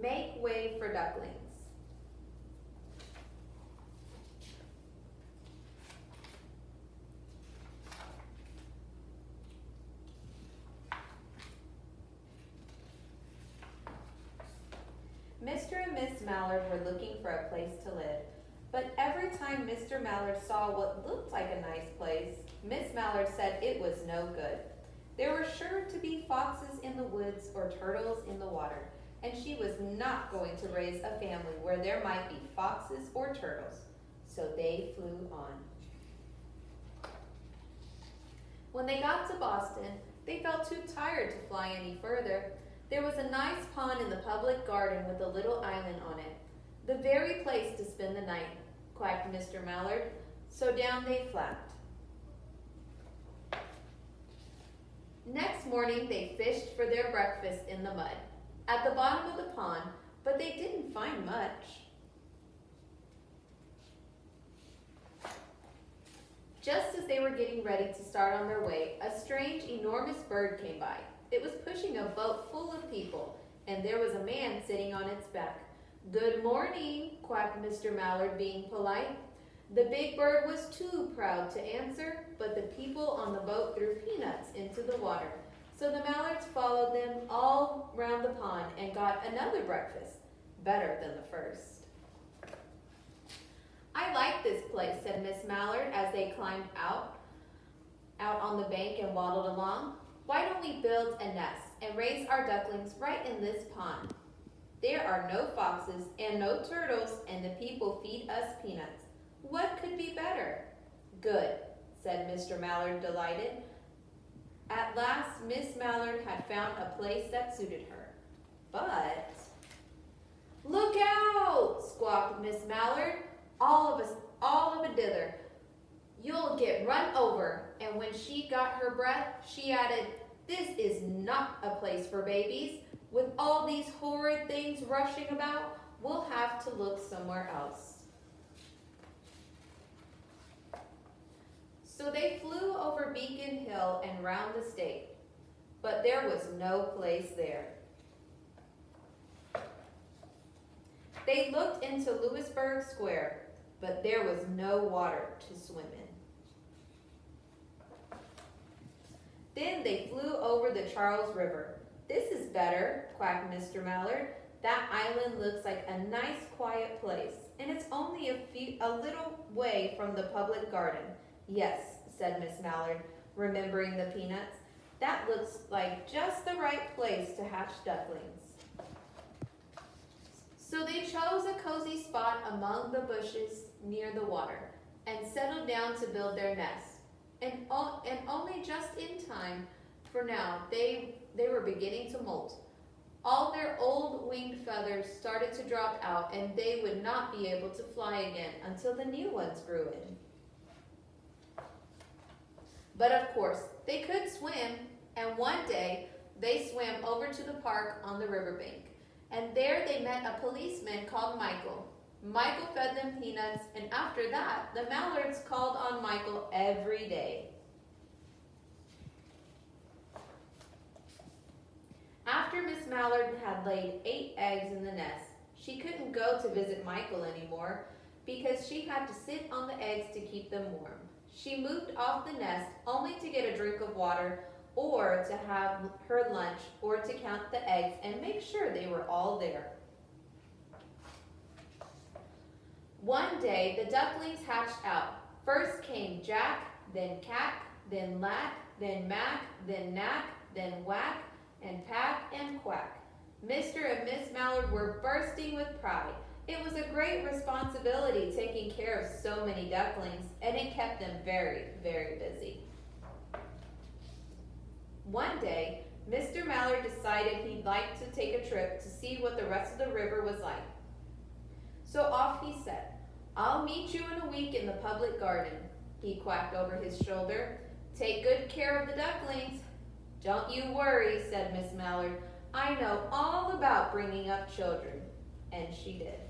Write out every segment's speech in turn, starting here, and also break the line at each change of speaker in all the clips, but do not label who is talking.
Make way for ducklings. Mr. and Miss Mallard were looking for a place to live, but every time Mr. Mallard saw what looked like a nice place, Miss Mallard said it was no good. There were sure to be foxes in the woods or turtles in the water, and she was not going to raise a family where there might be foxes or turtles. So they flew on. When they got to Boston, they felt too tired to fly any further. There was a nice pond in the public garden with a little island on it. The very place to spend the night, quacked Mr. Mallard. So down they flapped. Next morning they fished for their breakfast in the mud, at the bottom of the pond, but they didn't find much. Just as they were getting ready to start on their way, a strange, enormous bird came by. It was pushing a boat full of people, and there was a man sitting on its back. "Good morning," quacked Mr. Mallard, being polite. The big bird was too proud to answer, but the people on the boat threw peanuts into the water. So the Mallards followed them all round the pond and got another breakfast, better than the first. "I like this place," said Miss Mallard as they climbed out on the bank and waddled along. "Why don't we build a nest and raise our ducklings right in this pond? There are no foxes and no turtles, and the people feed us peanuts. What could be better?" "Good," said Mr. Mallard, delighted. At last, Miss Mallard had found a place that suited her. But, "Look out!" squawked Miss Mallard. All of a dither. "You'll get run over." And when she got her breath, she added, "This is not a place for babies. With all these horrid things rushing about, we'll have to look somewhere else." So they flew over Beacon Hill and round the state, but there was no place there. They looked into Louisburg Square, but there was no water to swim in. Then they flew over the Charles River. "This is better," quacked Mr. Mallard. "That island looks like a nice quiet place, and it's only a little way from the public garden." "Yes," said Miss Mallard, remembering the peanuts. "That looks like just the right place to hatch ducklings." So they chose a cozy spot among the bushes near the water and settled down to build their nest. And only just in time, for now they were beginning to molt. All their old winged feathers started to drop out, and they would not be able to fly again until the new ones grew in. But of course, they could swim, and one day they swam over to the park on the riverbank, and there they met a policeman called Michael. Michael fed them peanuts, and after that, the Mallards called on Michael every day. After Miss Mallard had laid 8 eggs in the nest, she couldn't go to visit Michael anymore because she had to sit on the eggs to keep them warm. She moved off the nest only to get a drink of water or to have her lunch or to count the eggs and make sure they were all there. One day, the ducklings hatched out. First came Jack, then Cack, then Lack, then Mack, then Knack, then Whack, and Pack and Quack. Mr. and Miss Mallard were bursting with pride. It was a great responsibility taking care of so many ducklings, and it kept them very, very busy. One day, Mr. Mallard decided he'd like to take a trip to see what the rest of the river was like. So off he set. "I'll meet you in a week in the public garden," he quacked over his shoulder. "Take good care of the ducklings." "Don't you worry," said Miss Mallard. "I know all about bringing up children." And she did.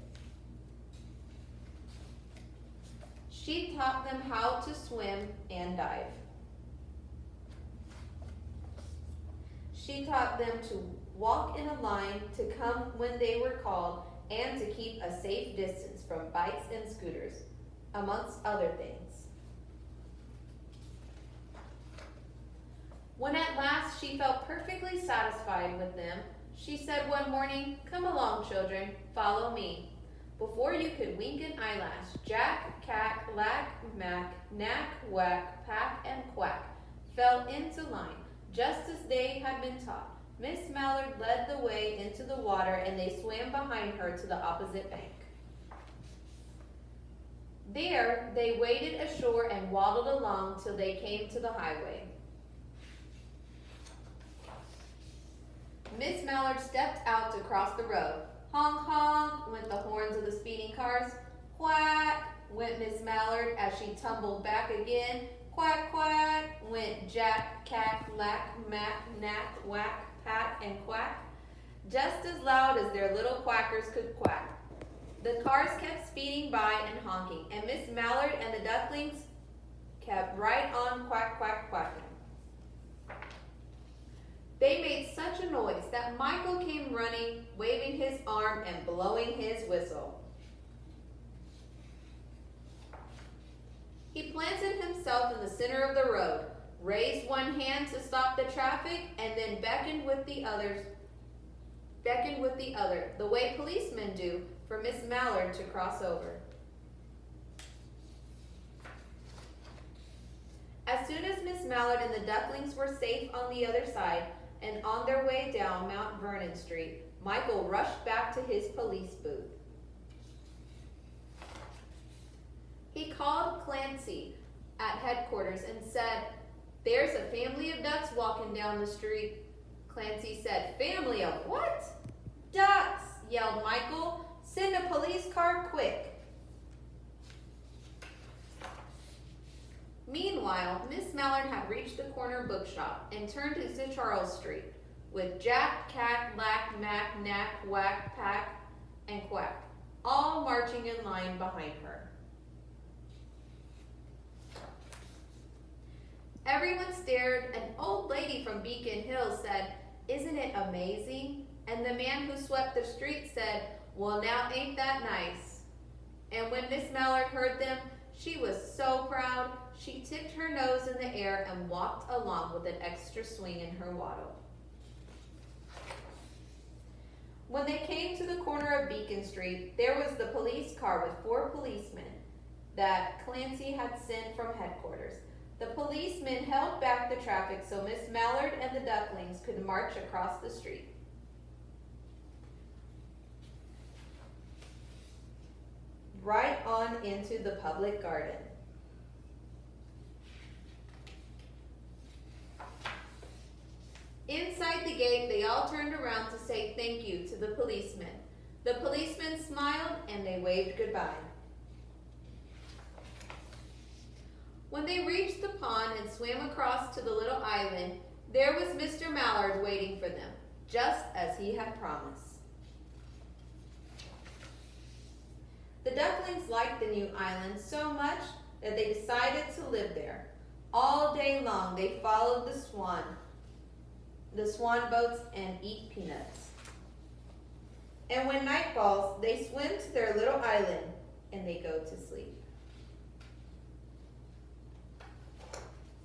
She taught them how to swim and dive. She taught them to walk in a line to come when they were called, and to keep a safe distance from bikes and scooters, amongst other things. When at last she felt perfectly satisfied with them, she said one morning, "Come along, children, follow me." Before you could wink an eyelash, Jack, Cack, Lack, Mack, Knack, Whack, Pack, and Quack fell into line, just as they had been taught. Miss Mallard led the way into the water, and they swam behind her to the opposite bank. There, they waded ashore and waddled along till they came to the highway. Miss Mallard stepped out to cross the road. Honk, honk went the horns of the speeding cars. Quack went Miss Mallard as she tumbled back again. Quack, quack went Jack, Cack, Lack, Mack, Knack, Whack, Pat, and Quack, just as loud as their little quackers could quack. The cars kept speeding by and honking, and Miss Mallard and the ducklings kept right on quack, quack, quacking. They made such a noise that Michael came running, waving his arm and blowing his whistle. He planted himself in the center of the road, raised one hand to stop the traffic, and then beckoned with the other, the way policemen do for Miss Mallard to cross over. As soon as Miss Mallard and the ducklings were safe on the other side and on their way down Mount Vernon Street, Michael rushed back to his police booth. He called Clancy at headquarters and said, "There's a family of ducks walking down the street." Clancy said, "Family of what?" "Ducks," yelled Michael. "Send a police car quick." Meanwhile, Miss Mallard had reached the corner bookshop and turned into Charles Street, with Jack, Cack, Lack, Mack, Knack, Whack, Pack, and Quack, all marching in line behind her. Everyone stared. An old lady from Beacon Hill said, "Isn't it amazing?" And the man who swept the street said, "Well, now ain't that nice?" And when Miss Mallard heard them, she was so proud, she tipped her nose in the air and walked along with an extra swing in her waddle. When they came to the corner of Beacon Street, there was the police car with 4 policemen that Clancy had sent from headquarters. The policemen held back the traffic so Miss Mallard and the ducklings could march across the street. Right on into the public garden. Inside the gate, they all turned around to say thank you to the policemen. The policemen smiled and they waved goodbye. When they reached the pond and swam across to the little island, there was Mr. Mallard waiting for them, just as he had promised. The ducklings liked the new island so much that they decided to live there. All day long they followed the swan boats, and eat peanuts. And when night falls, they swim to their little island and they go to sleep.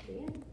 The end.